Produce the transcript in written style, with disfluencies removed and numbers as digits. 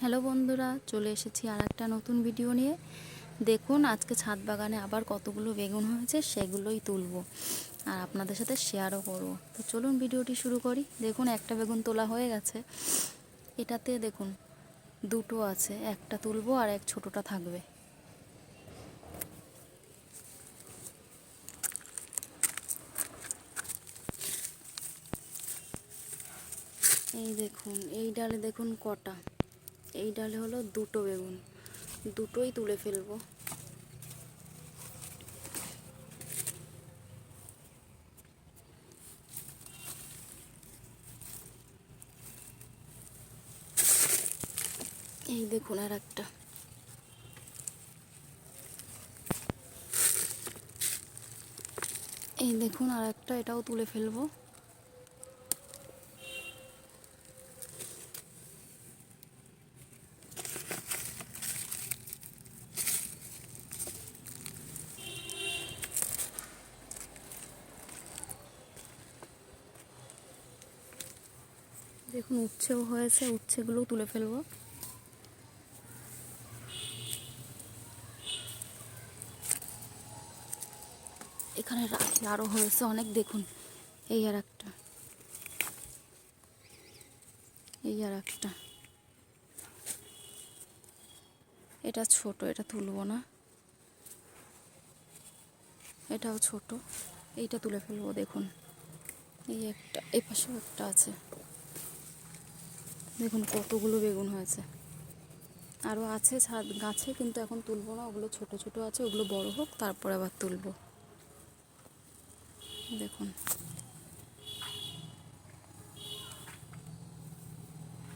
Hello বন্ধুরা, চলে এসেছি আর একটা নতুন ভিডিও নিয়ে। দেখুন আজকে ছাদ বাগানে আবার কতগুলো বেগুন হয়েছে, সেগুলোই তুলবো আর আপনাদের সাথে শেয়ারও করব। তো চলুন ভিডিওটি শুরু করি। দেখুন একটা বেগুন তোলা হয়ে গেছে। এটাতে দেখুন দুটো আছে, একটা তুলবো আর এক ছোটোটা থাকবে। এই দেখুন এই ডালে দেখুন কটা, এই ডালে হলো দুটো বেগুন, দুটোই তুলে ফেলবো। এই দেখুন আর একটা, এই দেখুন আর একটা, এটাও তুলে ফেলবো। দেখুন উচ্ছেও হয়েছে, উচ্ছেগুলোও তুলে ফেলবো। এখানে রাখি, আরও হয়েছে অনেক। দেখুন এই আর একটা, এই আর একটা। এটা ছোট, এটা তুলবো না। এটাও ছোট, এইটা তুলে ফেলবো। দেখুন এই একটা, এই পাশেও একটা আছে। দেখুন কতগুলো বেগুন হয়েছে, আরও আছে ছাদ গাছে, কিন্তু এখন তুলবো না। ওগুলো ছোট ছোট আছে, ওগুলো বড় হোক তারপর আবার তুলবো। দেখুন